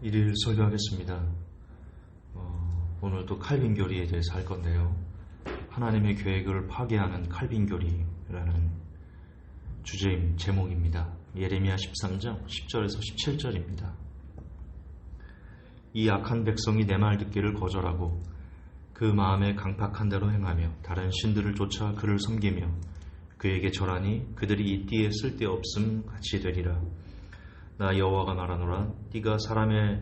일일 설교하겠습니다. 오늘도 칼빈 교리에 대해서 할 건데요. 하나님의 계획을 파괴하는 칼빈 교리라는 주제임 제목입니다. 예레미야 13장 10절에서 17절입니다. 이 악한 백성이 내 말 듣기를 거절하고 그 마음에 강팍한 대로 행하며 다른 신들을 쫓아 그를 섬기며 그에게 절하니 그들이 이 띠에 쓸데없음 같이 되리라. 나 여호와가 말하노라. 띠가 사람의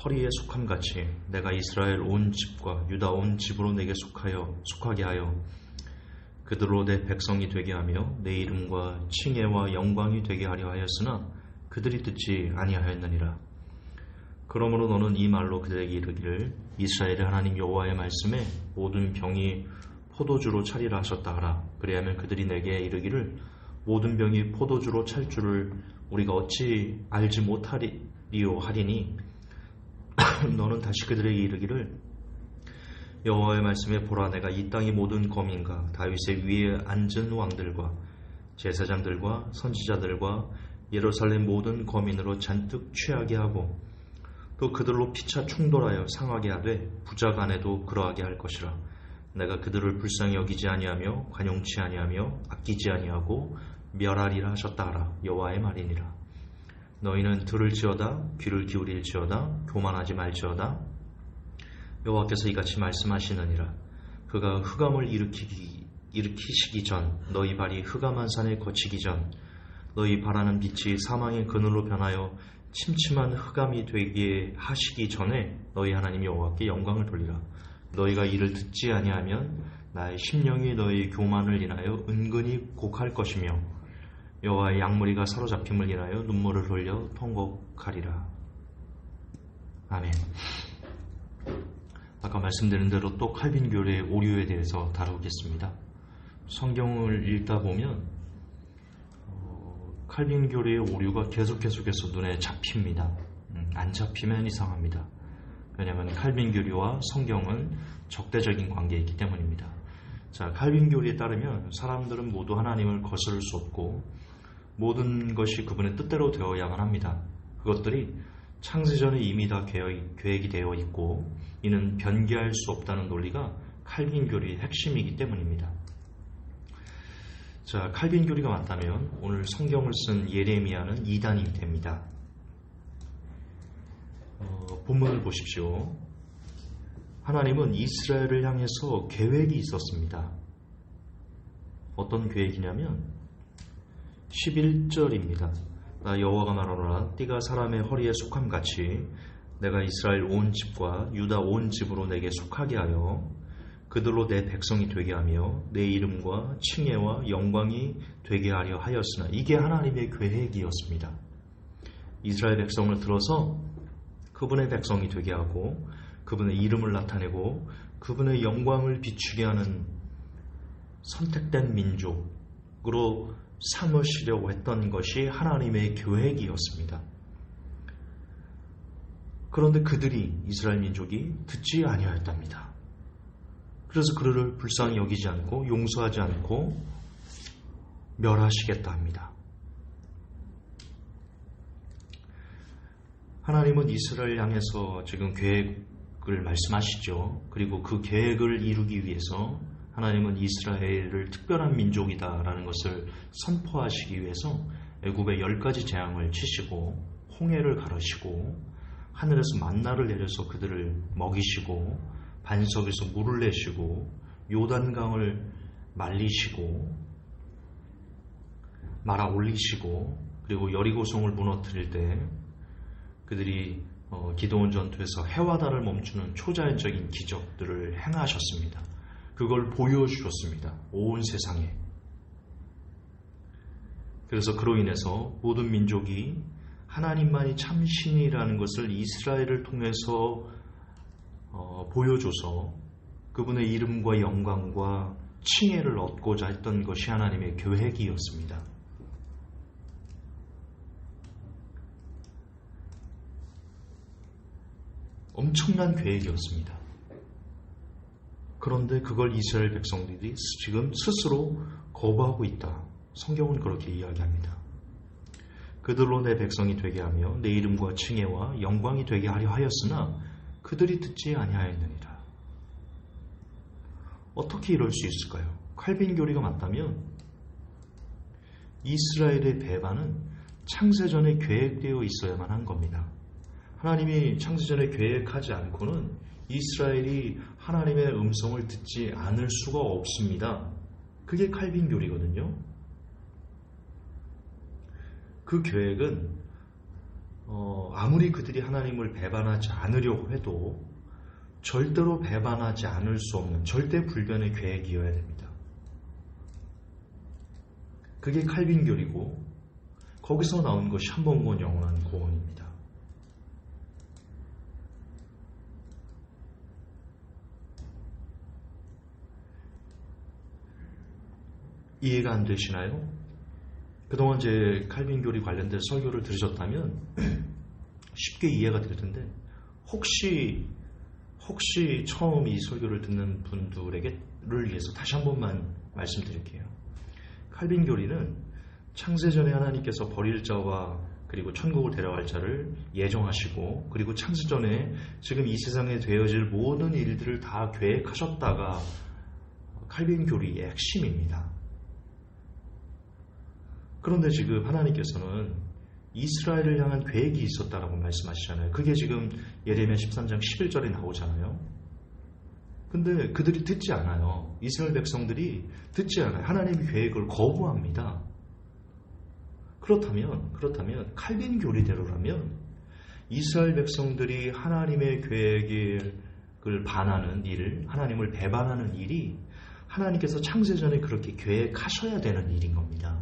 허리에 속함같이 내가 이스라엘 온 집과 유다 온 집으로 내게 속하게 하여 그들로 내 백성이 되게 하며 내 이름과 칭혜와 영광이 되게 하려 하였으나 그들이 듣지 아니하였느니라. 그러므로 너는 이 말로 그들에게 이르기를 이스라엘의 하나님 여호와의 말씀에 모든 병이 포도주로 차리라 하셨다 하라. 그리하면 그들이 내게 이르기를 모든 병이 포도주로 찰 줄을 우리가 어찌 알지 못하리요 하리니 너는 다시 그들에게 이르기를 여호와의 말씀에 보라. 내가 이 땅의 모든 거민과 다윗의 위에 앉은 왕들과 제사장들과 선지자들과 예루살렘 모든 거민으로 잔뜩 취하게 하고 또 그들로 피차 충돌하여 상하게 하되 부자 간에도 그러하게 할 것이라. 내가 그들을 불쌍히 여기지 아니하며 관용치 아니하며 아끼지 아니하고 멸하리라 하셨다 하라. 여호와의 말이니라. 너희는 들을지어다 귀를 기울일지어다 교만하지 말지어다. 여호와께서 이같이 말씀하시느니라. 그가 흑암을 일으키시기 전 너희 발이 흑암한 산에 거치기 전 너희 바라는 빛이 사망의 그늘로 변하여 침침한 흑암이 되게 하시기 전에 너희 하나님 여호와께 영광을 돌리라. 너희가 이를 듣지 아니하면 나의 심령이 너희 교만을 인하여 은근히 곡할 것이며 여호와의 양무리가 사로잡힘을 인하여 눈물을 흘려 통곡하리라. 아멘. 아까 말씀드린 대로 또 칼빈 교리의 오류에 대해서 다루겠습니다. 성경을 읽다 보면 칼빈 교리의 오류가 계속해서 눈에 잡힙니다. 안 잡히면 이상합니다. 왜냐하면 칼빈 교리와 성경은 적대적인 관계이기 때문입니다. 자, 칼빈 교리에 따르면 사람들은 모두 하나님을 거스를 수 없고 모든 것이 그분의 뜻대로 되어야만 합니다. 그것들이 창세전에 이미 다 계획이 되어 있고 이는 변개할 수 없다는 논리가 칼빈 교리의 핵심이기 때문입니다. 자, 칼빈 교리가 맞다면 오늘 성경을 쓴 예레미야는 이단이 됩니다. 본문을 보십시오. 하나님은 이스라엘을 향해서 계획이 있었습니다. 어떤 계획이냐면 11절입니다. 나 여호와가 말하노라. 띠가 사람의 허리에 속함같이 내가 이스라엘 온 집과 유다 온 집으로 내게 속하게 하여 그들로 내 백성이 되게 하며 내 이름과 칭혜와 영광이 되게 하려 하였으나 이게 하나님의 계획이었습니다. 이스라엘 백성을 들어서 그분의 백성이 되게 하고 그분의 이름을 나타내고 그분의 영광을 비추게 하는 선택된 민족으로 삼으시려고 했던 것이 하나님의 계획이었습니다. 그런데 그들이 이스라엘 민족이 듣지 아니하였답니다. 그래서 그들을 불쌍히 여기지 않고 용서하지 않고 멸하시겠다 합니다. 하나님은 이스라엘 향해서 지금 계획을 말씀하시죠. 그리고 그 계획을 이루기 위해서 하나님은 이스라엘을 특별한 민족이다라는 것을 선포하시기 위해서 애굽에 10가지 재앙을 치시고 홍해를 가르시고 하늘에서 만나를 내려서 그들을 먹이시고 반석에서 물을 내시고 요단강을 말리시고 말아 올리시고 그리고 여리고성을 무너뜨릴 때 그들이 기드온 전투에서 해와다를 멈추는 초자연적인 기적들을 행하셨습니다. 그걸 보여주셨습니다. 온 세상에. 그래서 그로 인해서 모든 민족이 하나님만이 참 신이라는 것을 이스라엘을 통해서 보여줘서 그분의 이름과 영광과 칭혜를 얻고자 했던 것이 하나님의 계획이었습니다. 엄청난 계획이었습니다. 그런데 그걸 이스라엘 백성들이 지금 스스로 거부하고 있다. 성경은 그렇게 이야기합니다. 그들로 내 백성이 되게 하며 내 이름과 칭혜와 영광이 되게 하려 하였으나 그들이 듣지 아니하였느니라. 어떻게 이럴 수 있을까요? 칼빈 교리가 맞다면 이스라엘의 배반은 창세전에 계획되어 있어야만 한 겁니다. 하나님이 창세전에 계획하지 않고는 이스라엘이 하나님의 음성을 듣지 않을 수가 없습니다. 그게 칼빈 교리거든요. 그 계획은 아무리 그들이 하나님을 배반하지 않으려고 해도 절대로 배반하지 않을 수 없는 절대 불변의 계획이어야 됩니다. 그게 칼빈 교리고 거기서 나온 것이 한 번 본 영원한 구원입니다. 이해가 안 되시나요? 그동안 제 칼빈 교리 관련된 설교를 들으셨다면 쉽게 이해가 될 텐데 혹시 처음 이 설교를 듣는 분들에게를 위해서 다시 한 번만 말씀드릴게요. 칼빈 교리는 창세전에 하나님께서 버릴 자와 그리고 천국을 데려갈 자를 예정하시고 그리고 창세전에 지금 이 세상에 되어질 모든 일들을 다 계획하셨다가 칼빈 교리의 핵심입니다. 그런데 지금 하나님께서는 이스라엘을 향한 계획이 있었다라고 말씀하시잖아요. 그게 지금 예레미야 13장 11절에 나오잖아요. 근데 그들이 듣지 않아요. 이스라엘 백성들이 듣지 않아요. 하나님의 계획을 거부합니다. 그렇다면 칼빈 교리대로라면 이스라엘 백성들이 하나님의 계획을 반하는 일, 하나님을 배반하는 일이 하나님께서 창세전에 그렇게 계획하셔야 되는 일인 겁니다.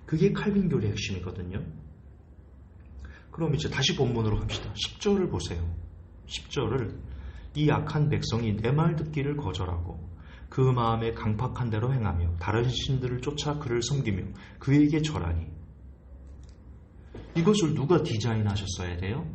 그게 칼빈 교리의 핵심이거든요. 그럼 이제 다시 본문으로 갑시다. 10절을 보세요. 10절을 이 악한 백성이 내 말 듣기를 거절하고 그 마음에 강팍한 대로 행하며 다른 신들을 쫓아 그를 섬기며 그에게 절하니. 이것을 누가 디자인하셨어야 돼요?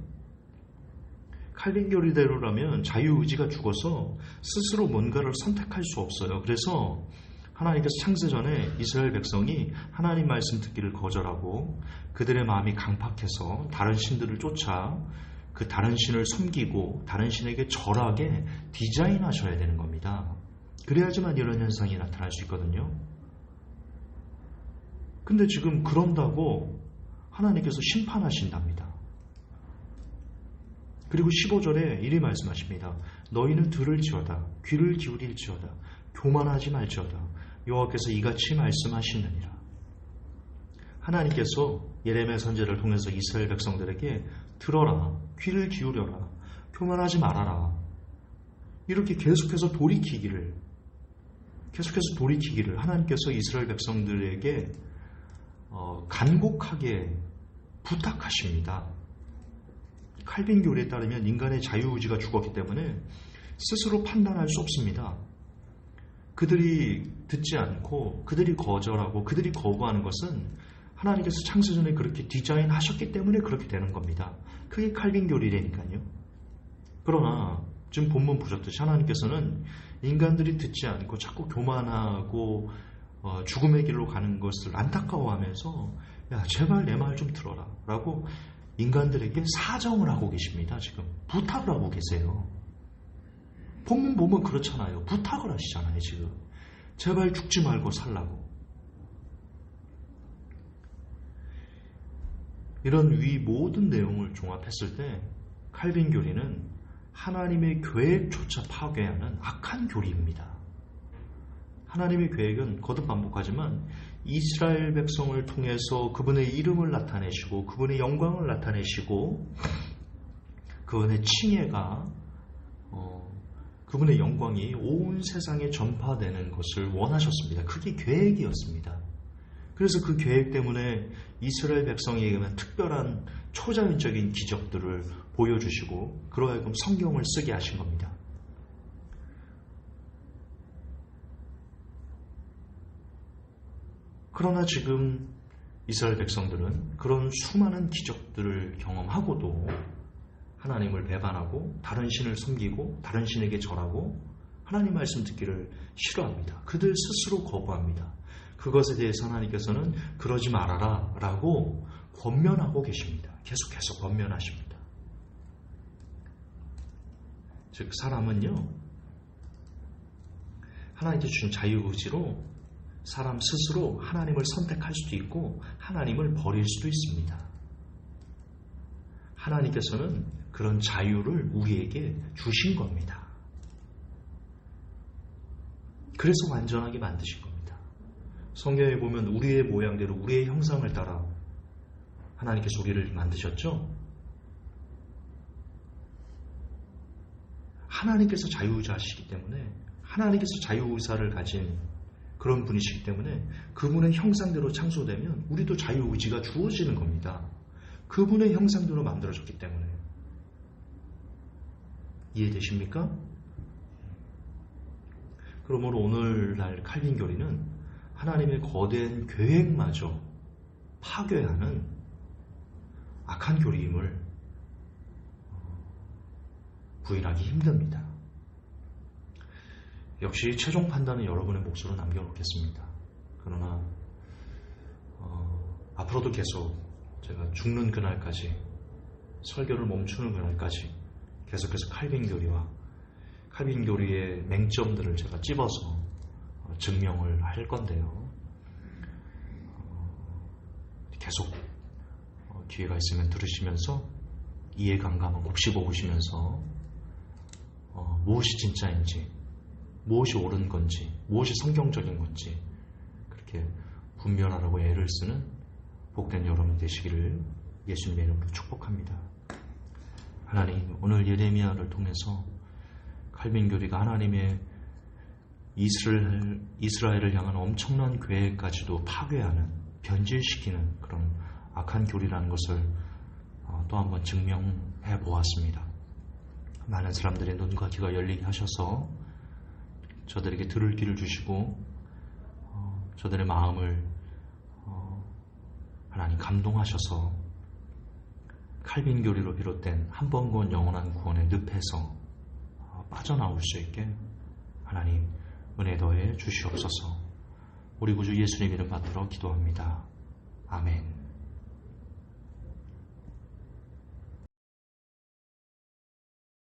칼빈 교리대로라면 자유의지가 죽어서 스스로 뭔가를 선택할 수 없어요. 그래서 하나님께서 창세전에 이스라엘 백성이 하나님 말씀 듣기를 거절하고 그들의 마음이 강팍해서 다른 신들을 쫓아 그 다른 신을 섬기고 다른 신에게 절하게 디자인하셔야 되는 겁니다. 그래야지만 이런 현상이 나타날 수 있거든요. 근데 지금 그런다고 하나님께서 심판하신답니다. 그리고 15절에 이리 말씀하십니다. 너희는 들을지어다 귀를 기울일지어다 교만하지 말지어다 여호와께서 이같이 말씀하시느니라. 하나님께서 예레미야 선지자를 통해서 이스라엘 백성들에게 들어라, 귀를 기울여라, 교만하지 말아라 이렇게 계속해서 돌이키기를 하나님께서 이스라엘 백성들에게 간곡하게 부탁하십니다. 칼빈 교리에 따르면 인간의 자유의지가 죽었기 때문에 스스로 판단할 수 없습니다. 그들이 듣지 않고 그들이 거절하고 그들이 거부하는 것은 하나님께서 창세전에 그렇게 디자인하셨기 때문에 그렇게 되는 겁니다. 그게 칼빈 교리라니까요. 그러나 지금 본문 보셨듯이 하나님께서는 인간들이 듣지 않고 자꾸 교만하고 죽음의 길로 가는 것을 안타까워하면서 야 제발 내 말 좀 들어라 라고 인간들에게 사정을 하고 계십니다. 지금 부탁을 하고 계세요. 본문 보면 그렇잖아요. 부탁을 하시잖아요. 지금 제발 죽지 말고 살라고. 이런 위 모든 내용을 종합했을 때 칼빈 교리는 하나님의 계획조차 파괴하는 악한 교리입니다. 하나님의 계획은 거듭 반복하지만 이스라엘 백성을 통해서 그분의 이름을 나타내시고 그분의 영광을 나타내시고 그분의 칭혜가 그분의 영광이 온 세상에 전파되는 것을 원하셨습니다. 그게 계획이었습니다. 그래서 그 계획 때문에 이스라엘 백성에게만 특별한 초자연적인 기적들을 보여주시고 그러하여금 성경을 쓰게 하신 겁니다. 그러나 지금 이스라엘 백성들은 그런 수많은 기적들을 경험하고도 하나님을 배반하고 다른 신을 섬기고 다른 신에게 절하고 하나님 말씀 듣기를 싫어합니다. 그들 스스로 거부합니다. 그것에 대해서 하나님께서는 그러지 말아라 라고 권면하고 계십니다. 계속해서 권면하십니다. 즉 사람은요, 하나님께 주신 자유의지로 사람 스스로 하나님을 선택할 수도 있고 하나님을 버릴 수도 있습니다. 하나님께서는 그런 자유를 우리에게 주신 겁니다. 그래서 완전하게 만드신 겁니다. 성경에 보면 우리의 모양대로 우리의 형상을 따라 하나님께서 우리를 만드셨죠? 하나님께서 자유의지하시기 때문에, 하나님께서 자유의사를 가진 그런 분이시기 때문에 그분의 형상대로 창조되면 우리도 자유의지가 주어지는 겁니다. 그분의 형상대로 만들어졌기 때문에. 이해되십니까? 그러므로 오늘날 칼빈 교리는 하나님의 거대한 계획마저 파괴하는 악한 교리임을 부인하기 힘듭니다. 역시 최종 판단은 여러분의 몫으로 남겨놓겠습니다. 그러나 앞으로도 계속 제가 죽는 그날까지, 설교를 멈추는 그날까지 계속해서 칼빈 교리의 맹점들을 제가 찝어서 증명을 할 건데요. 계속 기회가 있으면 들으시면서 이해감각을 곱씹어보시면서 무엇이 진짜인지, 무엇이 옳은 건지, 무엇이 성경적인 건지 그렇게 분별하라고 애를 쓰는 복된 여러분 되시기를 예수님의 이름으로 축복합니다. 하나님, 오늘 예레미야를 통해서 칼빈 교리가 하나님의 이스라엘을 향한 엄청난 계획까지도 파괴하는, 변질시키는 그런 악한 교리라는 것을 또 한번 증명해 보았습니다. 많은 사람들의 눈과 귀가 열리게 하셔서 저들에게 들을 귀를 주시고 저들의 마음을 하나님 감동하셔서 칼빈 교리로 비롯된 한 번 구원 영원한 구원의 늪에서 빠져나올 수 있게 하나님 은혜 더해 주시옵소서. 우리 구주 예수님 이름 받들어 기도합니다. 아멘.